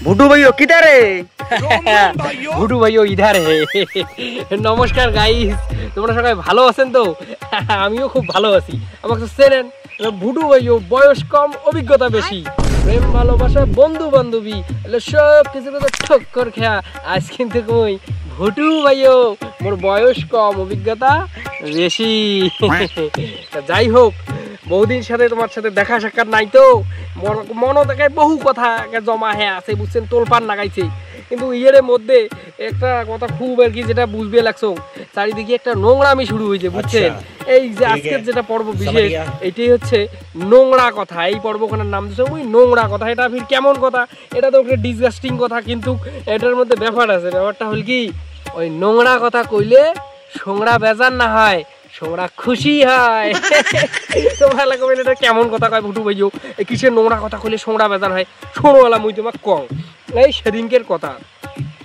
ভুটু ভাইও কিধর রে? ভুটু ভাইও ইধার হে। নমস্কার গাইস, তোমরা সবাই ভালো আছেন তো? আমিও খুব ভালো আছি। আমাকে চেনেন, ভুটু ভাইও বয়স কম অভিজ্ঞতা বেশি, প্রেম ভালোবাসা বন্ধু বান্ধবী সব কিছু ঠক্কর খেয়া আজ কিন্তু কই ভুটু ভাইও মোর বয়স কম অভিজ্ঞতা বেশি। যাই হোক, বহুদিন সাথে তোমার সাথে দেখা সাক্ষাৎ নাই তো, মনে দেখায় বহু কথা জমা হয়ে আছে বুঝছেন, তোলপান লাগাইছে। কিন্তু ইয়ের মধ্যে একটা কথা খুব আর কি যেটা বুঝবে লাগছো, চারিদিকে একটা নোংরামি শুরু হয়েছে বুঝছেন। এই যে আজকের যেটা পর্ব বিশেষ, এটাই হচ্ছে নোংরা কথা। এই পর্বখানের নাম দিচ্ছে ওই নোংরা কথা। এটা ফির কেমন কথা? এটা তো একটা ডিসগাস্টিং কথা, কিন্তু এটার মধ্যে ব্যাপার আছে। ব্যাপারটা হল কি, ওই নোংরা কথা কইলে সোংরা বেজার না হয়, সোংরা খুশি হয়। তোমরা লাগবে এটা কেমন কথা কয় ভুটু ভাইও, কিসের নোংরা কথা কইলে সোংরা বেজার হয়? শোনোওয়ালা মুই তোমাক কম, এই সেদিনকের কথা।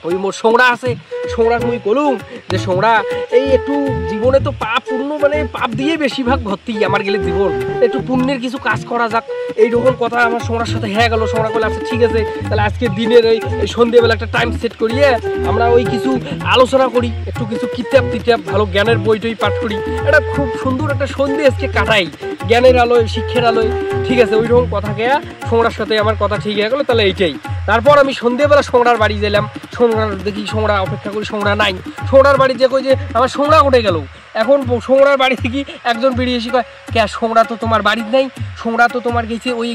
ওই মোর সোংরা আছে, সোংরা মুই কলুম যে সোংরা এই একটু জীবনে তো পাপ পূর্ণ, মানে পাপ দিয়ে বেশিরভাগ ভর্তি আমার গেলে জীবন, একটু পুণ্যের কিছু কাজ করা যাক। এইরকম কথা আমার সোংরার সাথে হয়ে গেল। সোংরা বলে আচ্ছা ঠিক আছে, তাহলে আজকে দিনের এই সন্ধ্যেবেলা একটা টাইম সেট করিয়ে আমরা ওই কিছু আলোচনা করি, একটু কিছু কিতাব টিতাব ভালো জ্ঞানের বই টই পাঠ করি, এটা খুব সুন্দর একটা সন্ধে আজকে কাটাই জ্ঞানের আলোয় শিক্ষার আলোয়। ঠিক আছে, ওই রকম কথা গেয়া সোংরার সাথে আমার কথা ঠিক হয়ে গেলো। তাহলে এইটাই। তারপর আমি সন্ধ্যেবেলা সোংরার বাড়ি গেলাম। সোংরার দেখি সোংরা অপেক্ষা করি, সোংরা নাই। সোংরার বাড়ি যে কই যে আমার সোংরা উঠে গেল। এখন সোংরার বাড়ি থেকে একজন বেরিয়ে এসে কয়, কে সোংরা তো তোমার বাড়ির নাই, সোংরা তো তোমার গেছে ওই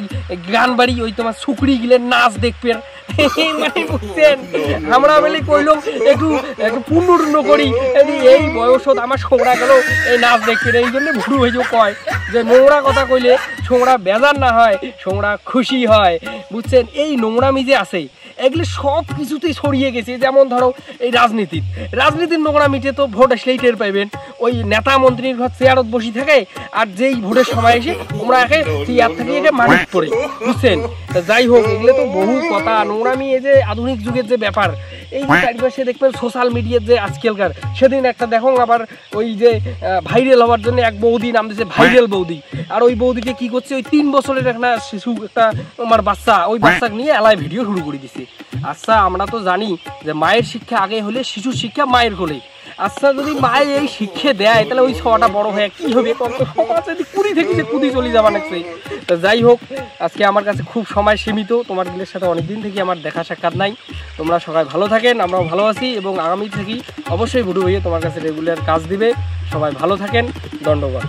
গান বাড়ি, ওই তোমার সুকড়ি গিলে নাচ দেখবে। মানে বুঝছেন, আমরা বলি কইলাম একটু একটু পূর্ণ করি, এই বয়সত আমার সোংরা গেল এই নাচ দেখবে। এই জন্য ভুরু হয়েও কয় যে নোংরা কথা কইলে সোংরা বেজার না হয়, সোংরা খুশি হয় বুঝছেন। এই নোংরামি যে আছে এগুলো সব কিছুতেই ছড়িয়ে গেছে। যেমন ধরো এই রাজনীতির নোংরামিতে তো ভোট আসলেই টের পাইবেন। ওই নেতা মন্ত্রীর ঘর চেয়ারত বসি থাকে, আর যেই ভোটের সময় এসে তোমরা একে চেয়ার থেকে একে মানিক পড়ে বুঝছেন। যাই হোক, এগুলো তো বহু কথা নোংরামি। এই যে আধুনিক যুগের যে ব্যাপার, এই যে চারিপাশে দেখবেন সোশ্যাল মিডিয়ার যে আজকালকার, সেদিন একটা দেখো আবার ওই যে ভাইরাল হওয়ার জন্য এক বৌদি নাম দিয়েছে ভাইরাল বৌদি। আর ওই বৌদিকে কি করছে, ওই 3 বছরের একটা শিশু, একটা আমার বাচ্চা, ওই বাচ্চাকে নিয়ে এলায় ভিডিও শুরু করে দিছে। আচ্ছা, আমরা তো জানি যে মায়ের শিক্ষা আগে হলে শিশুর শিক্ষা মায়ের কোলে। আচ্ছা, যদি মায়ের এই শিক্ষা দেয় তাহলে ওই ছোয়াটা বড় হয়ে কি হবে? কুড়ি থেকে যে কুদি চলে যাবা নাকছে। তো যাই হোক, আজকে আমার কাছে খুব সময় সীমিত, তোমার দিনের সাথে অনেকদিন থেকে আমার দেখা সাক্ষাৎ নাই। তোমরা সবাই ভালো থাকেন, আমরাও ভালো আছি, এবং আগামী থেকে অবশ্যই ভুটু ভাইয়া তোমার কাছে রেগুলার কাজ দিবে। সবাই ভালো থাকেন, ধন্যবাদ।